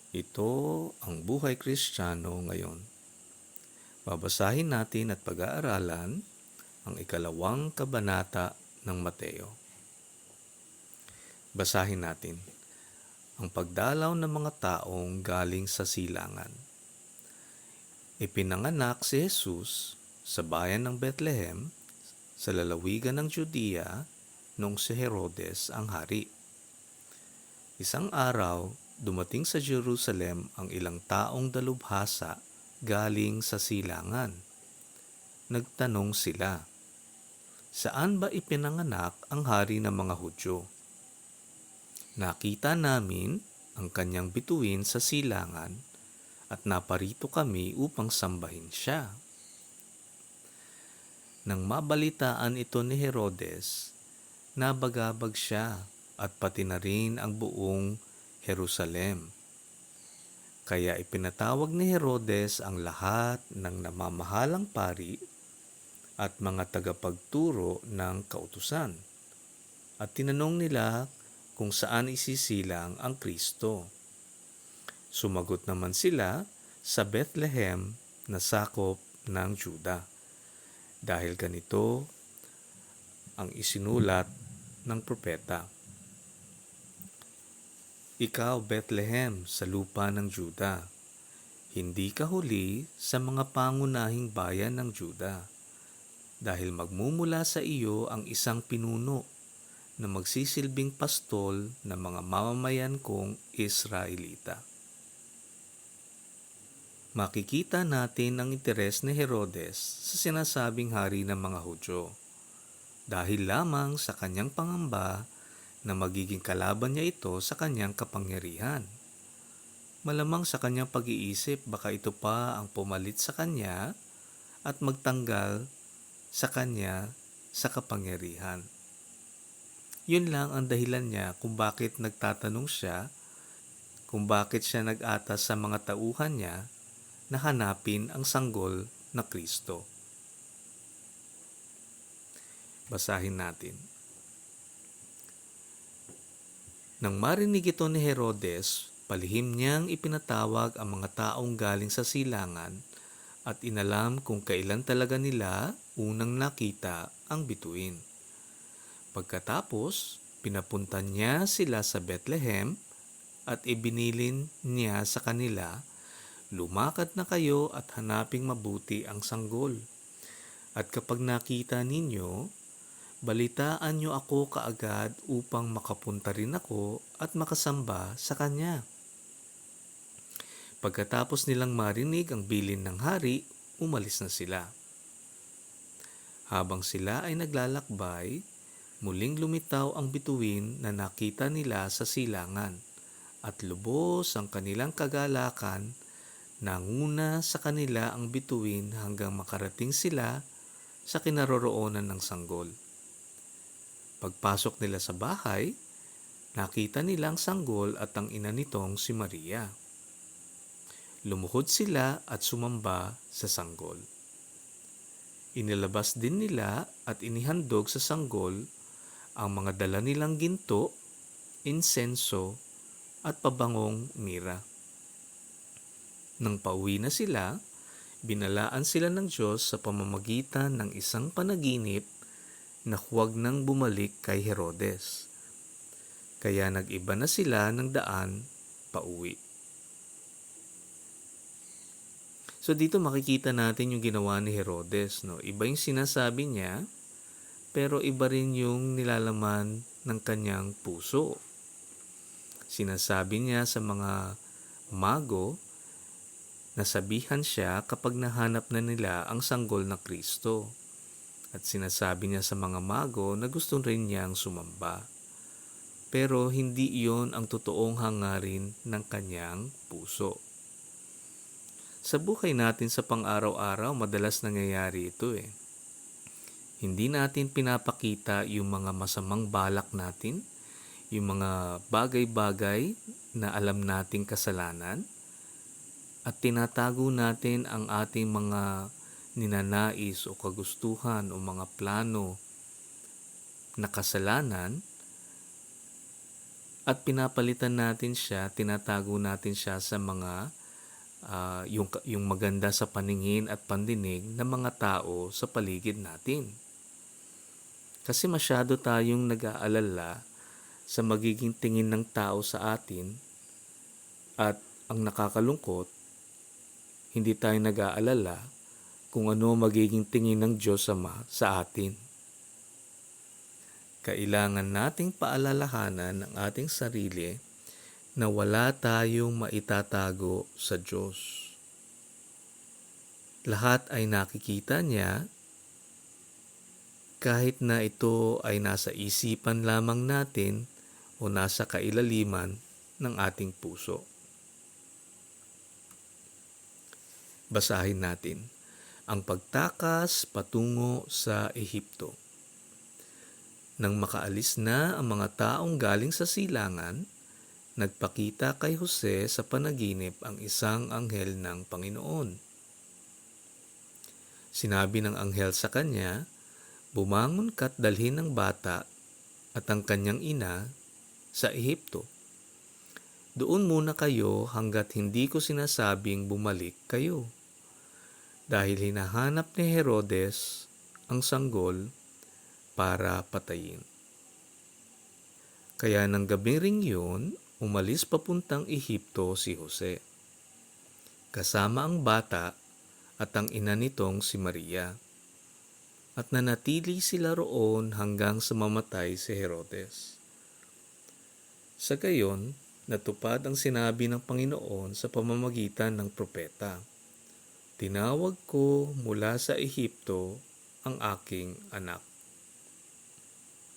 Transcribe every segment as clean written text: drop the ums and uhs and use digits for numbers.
Ito ang Buhay Kristiyano ngayon. Babasahin natin at pag-aaralan ang ikalawang kabanata ng Mateo. Basahin natin. Ang pagdalaw ng mga taong galing sa silangan. Ipinanganak si Jesus sa bayan ng Bethlehem sa lalawigan ng Judea noong si Herodes ang hari. Isang araw, dumating sa Jerusalem ang ilang taong dalubhasa galing sa silangan. Nagtanong sila, "Saan ba ipinanganak ang hari ng mga Hudyo? Nakita namin ang kanyang bituin sa silangan at naparito kami upang sambahin siya." Nang mabalitaan ito ni Herodes, nabagabag siya at pati na rin ang buong Jerusalem. Kaya ipinatawag ni Herodes ang lahat ng namamahalang pari at mga tagapagturo ng kautusan. At tinanong nila kung saan isisilang ang Kristo. Sumagot naman sila sa Bethlehem na sakop ng Juda. Dahil ganito ang isinulat ng propeta, "Ikaw, Bethlehem, sa lupa ng Juda, hindi ka huli sa mga pangunahing bayan ng Juda, dahil magmumula sa iyo ang isang pinuno na magsisilbing pastol ng mga mamamayan kong Israelita." Makikita natin ang interes ni Herodes sa sinasabing hari ng mga Hudyo, dahil lamang sa kanyang pangamba na magiging kalaban niya ito sa kanyang kapangyarihan. Malamang sa kanyang pag-iisip, baka ito pa ang pumalit sa kanya at magtanggal sa kanya sa kapangyarihan. Yun lang ang dahilan niya kung bakit nagtatanong siya, kung bakit siya nag-atas sa mga tauhan niya na hanapin ang sanggol na Kristo. Basahin natin. Nang marinig ito ni Herodes, palihim niyang ipinatawag ang mga taong galing sa silangan at inalam kung kailan talaga nila unang nakita ang bituin. Pagkatapos, pinapuntan niya sila sa Bethlehem at ibinilin niya sa kanila, "Lumakad na kayo at hanaping mabuti ang sanggol. At kapag nakita ninyo, balitaan niyo ako kaagad upang makapunta rin ako at makasamba sa kanya." Pagkatapos nilang marinig ang bilin ng hari, umalis na sila. Habang sila ay naglalakbay, muling lumitaw ang bituin na nakita nila sa silangan, at lubos ang kanilang kagalakan. Nanguna sa kanila ang bituin hanggang makarating sila sa kinaroroonan ng sanggol. Pagpasok nila sa bahay, nakita nila ang sanggol at ang ina nitong si Maria. Lumuhod sila at sumamba sa sanggol. Inilabas din nila at inihandog sa sanggol ang mga dala nilang ginto, insenso at pabangong mira. Nang pauwi na sila, binalaan sila ng Diyos sa pamamagitan ng isang panaginip na huwag nang bumalik kay Herodes. Kaya nag-iba na sila ng daan pauwi. So dito makikita natin yung ginawa ni Herodes, no? Iba yung sinasabi niya, pero iba rin yung nilalaman ng kanyang puso. Sinasabi niya sa mga mago, nasabihan siya kapag nahanap na nila ang sanggol na Kristo. At sinasabi niya sa mga mago na gusto rin niyang sumamba. Pero hindi iyon ang totoong hangarin ng kanyang puso. Sa buhay natin sa pang-araw-araw, madalas nangyayari ito eh. Hindi natin pinapakita yung mga masamang balak natin, yung mga bagay-bagay na alam nating kasalanan, at tinatago natin ang ating mga ninanais o kagustuhan o mga plano na kasalanan At pinapalitan natin siya, tinatago natin siya sa mga yung maganda sa paningin at pandinig ng mga tao sa paligid natin. Kasi masyado tayong nag-aalala sa magiging tingin ng tao sa atin, at ang nakakalungkot, hindi tayo nag-aalala kung ano magiging tingin ng Diyos Ama sa atin. Kailangan nating paalalahanan ang ating sarili na wala tayong maitatago sa Diyos. Lahat ay nakikita niya, kahit na ito ay nasa isipan lamang natin o nasa kailaliman ng ating puso. Basahin natin ang pagtakas patungo sa Ehipto. Nang makaalis na ang mga taong galing sa silangan, nagpakita kay Jose sa panaginip ang isang anghel ng Panginoon. Sinabi ng anghel sa kanya, "Bumangon ka't dalhin ang bata at ang kanyang ina sa Ehipto. Doon muna kayo hanggat hindi ko sinasabing bumalik kayo. Dahil hinahanap ni Herodes ang sanggol para patayin." Kaya ng gabing ring yun, umalis papuntang Ehipto si Jose, kasama ang bata at ang ina nitong si Maria. At nanatili sila roon hanggang sa mamatay si Herodes. Sa gayon, natupad ang sinabi ng Panginoon sa pamamagitan ng propeta, "Tinawag ko mula sa Ehipto ang aking anak."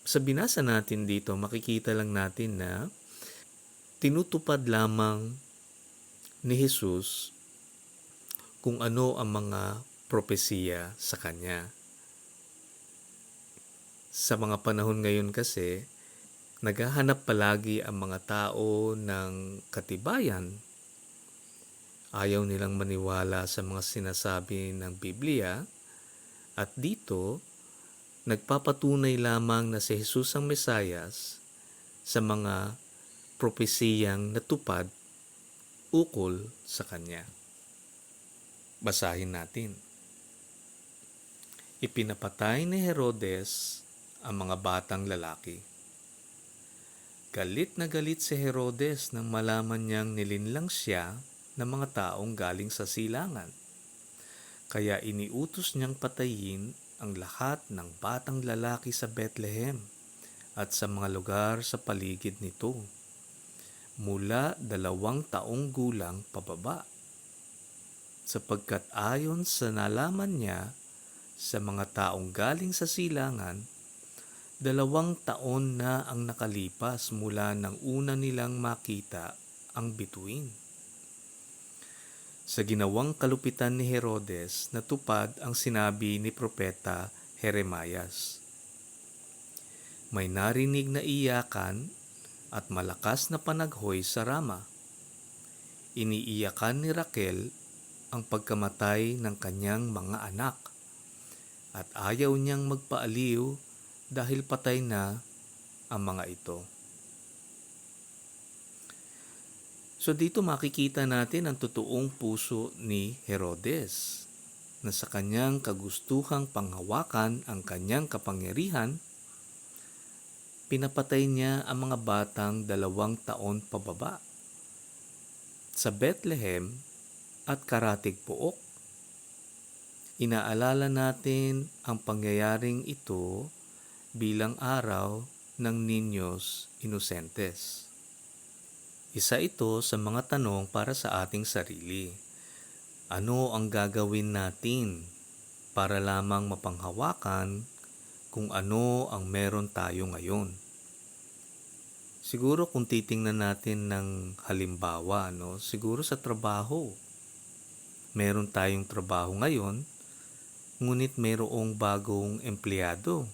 Sa binasa natin dito, makikita lang natin na tinutupad lamang ni Jesus kung ano ang mga propesiya sa kanya. Sa mga panahon ngayon kasi, naghahanap palagi ang mga tao ng katibayan. Ayaw nilang maniwala sa mga sinasabi ng Biblia, at dito, nagpapatunay lamang na si Jesus ang Mesayas sa mga propesiyang natupad ukol sa kanya. Basahin natin. Ipinapatay ni Herodes ang mga batang lalaki. Galit na galit si Herodes nang malaman niyang nilinlang siya ng mga taong galing sa silangan. Kaya iniutos niyang patayin ang lahat ng batang lalaki sa Bethlehem at sa mga lugar sa paligid nito, mula 2 taong gulang pababa, sapagkat ayon sa nalaman niya sa mga taong galing sa silangan, 2 taon na ang nakalipas mula nang una nilang makita ang bituin. Sa ginawang kalupitan ni Herodes, natupad ang sinabi ni Propeta Jeremias. May narinig na iyakan at malakas na panaghoy sa Rama. Iniiyakan ni Raquel ang pagkamatay ng kanyang mga anak, at ayaw niyang magpaaliw dahil patay na ang mga ito. So dito makikita natin ang totoong puso ni Herodes, na sa kanyang kagustuhang panghawakan ang kanyang kapangyarihan, pinapatay niya ang mga batang 2 taon pababa sa Bethlehem at Karatig Pook. Inaalala natin ang pangyayaring ito bilang araw ng Niños Inocentes. Isa ito sa mga tanong para sa ating sarili. Ano ang gagawin natin para lamang mapanghawakan kung ano ang meron tayo ngayon? Siguro kung titingnan natin ng halimbawa, siguro sa trabaho. Meron tayong trabaho ngayon, ngunit mayroong bagong empleyado.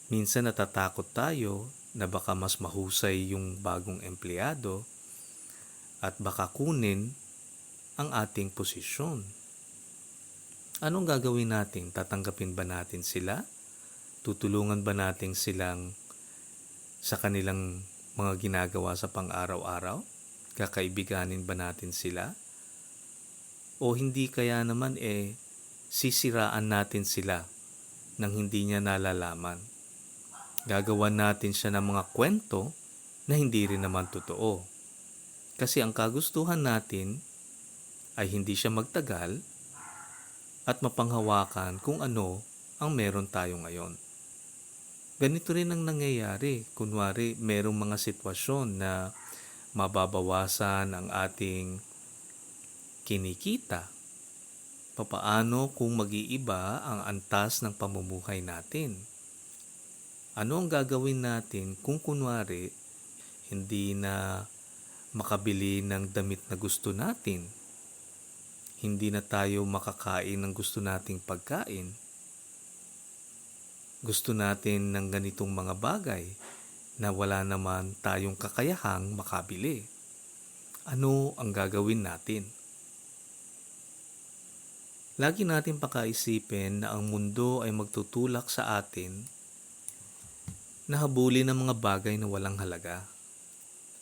Minsan natatakot tayo na baka mas mahusay yung bagong empleyado at baka kunin ang ating posisyon. Anong gagawin natin? Tatanggapin ba natin sila? Tutulungan ba natin silang sa kanilang mga ginagawa sa pang-araw-araw? Kakaibiganin ba natin sila? O hindi kaya naman sisiraan natin sila nang hindi niya nalalaman? Gagawan natin siya ng mga kwento na hindi rin naman totoo. Kasi ang kagustuhan natin ay hindi siya magtagal at mapanghawakan kung ano ang meron tayo ngayon. Ganito rin ang nangyayari. Kunwari, merong mga sitwasyon na mababawasan ang ating kinikita. Papaano kung mag-iiba ang antas ng pamumuhay natin? Ano ang gagawin natin kung kunwari hindi na makabili ng damit na gusto natin? Hindi na tayo makakain ng gusto nating pagkain? Gusto natin ng ganitong mga bagay na wala naman tayong kakayahang makabili. Ano ang gagawin natin? Lagi natin pakaisipin na ang mundo ay magtutulak sa atin na habulin ng mga bagay na walang halaga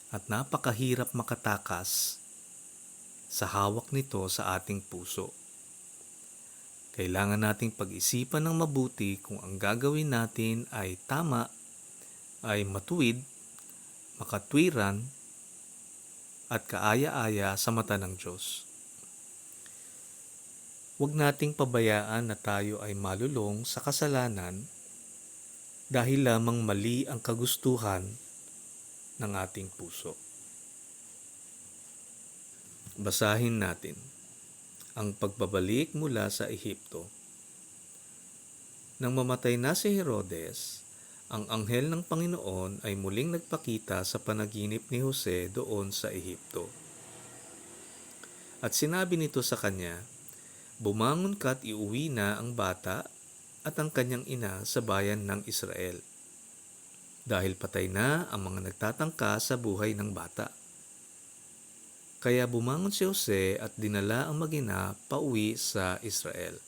at napakahirap makatakas sa hawak nito sa ating puso. Kailangan nating pag-isipan ng mabuti kung ang gagawin natin ay tama, ay matuwid, makatwiran, at kaaya-aya sa mata ng Diyos. Huwag nating pabayaan na tayo ay malulong sa kasalanan dahil lamang mali ang kagustuhan ng ating puso. Basahin natin ang pagbabalik mula sa Ehipto. Nang mamatay na si Herodes, ang anghel ng Panginoon ay muling nagpakita sa panaginip ni Jose doon sa Ehipto. At sinabi nito sa kanya, "Bumangon ka at iuwi na ang bata at ang kanyang ina sa bayan ng Israel, dahil patay na ang mga nagtatangka sa buhay ng bata." Kaya bumangon si Jose at dinala ang mag-ina pauwi sa Israel.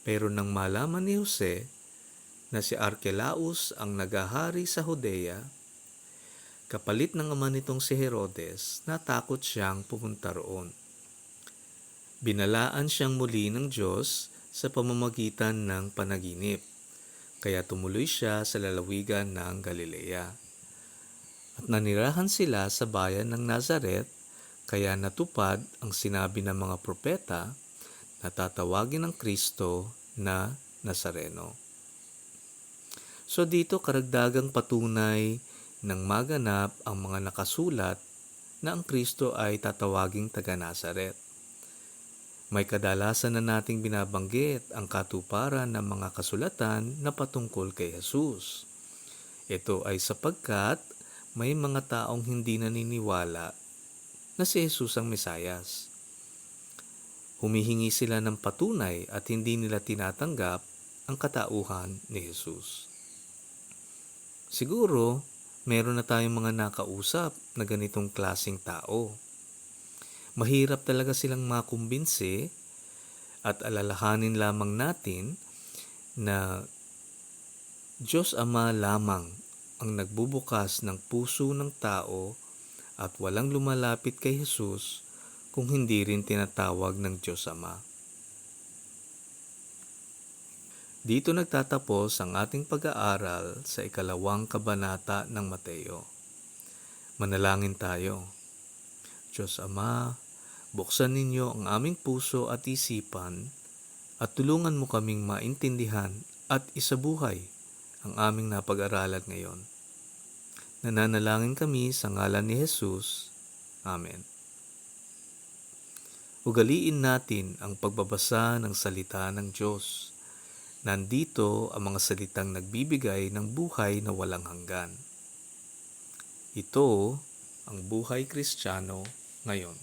Pero nang malaman ni Jose na si Archelaus ang nagahari sa Judea, kapalit ng ama nitong si Herodes, natakot siyang pumunta roon. Binalaan siyang muli ng Diyos sa pamamagitan ng panaginip, kaya tumuloy siya sa lalawigan ng Galilea. At nanirahan sila sa bayan ng Nazaret, kaya natupad ang sinabi ng mga propeta na tatawagin ng Kristo na Nazareno. So dito karagdagang patunay ng maganap ang mga nakasulat na ang Kristo ay tatawaging taga-Nazaret. May kadalasan na nating binabanggit ang katuparan ng mga kasulatan na patungkol kay Jesus. Ito ay sapagkat may mga taong hindi naniniwala na si Jesus ang Mesayas. Humihingi sila ng patunay at hindi nila tinatanggap ang katauhan ni Jesus. Siguro, meron na tayong mga nakausap na ganitong klaseng tao. Mahirap talaga silang makumbinsi at alalahanin lamang natin na Diyos Ama lamang ang nagbubukas ng puso ng tao at walang lumalapit kay Jesus kung hindi rin tinatawag ng Diyos Ama. Dito nagtatapos ang ating pag-aaral sa 2 kabanata ng Mateo. Manalangin tayo. Diyos Ama, buksan ninyo ang aming puso at isipan at tulungan mo kaming maintindihan at isabuhay ang aming napag-aralan ngayon. Nananalangin kami sa ngalan ni Jesus. Amen. Ugaliin natin ang pagbabasa ng salita ng Diyos. Nandito ang mga salitang nagbibigay ng buhay na walang hanggan. Ito ang Buhay Kristiyano ngayon.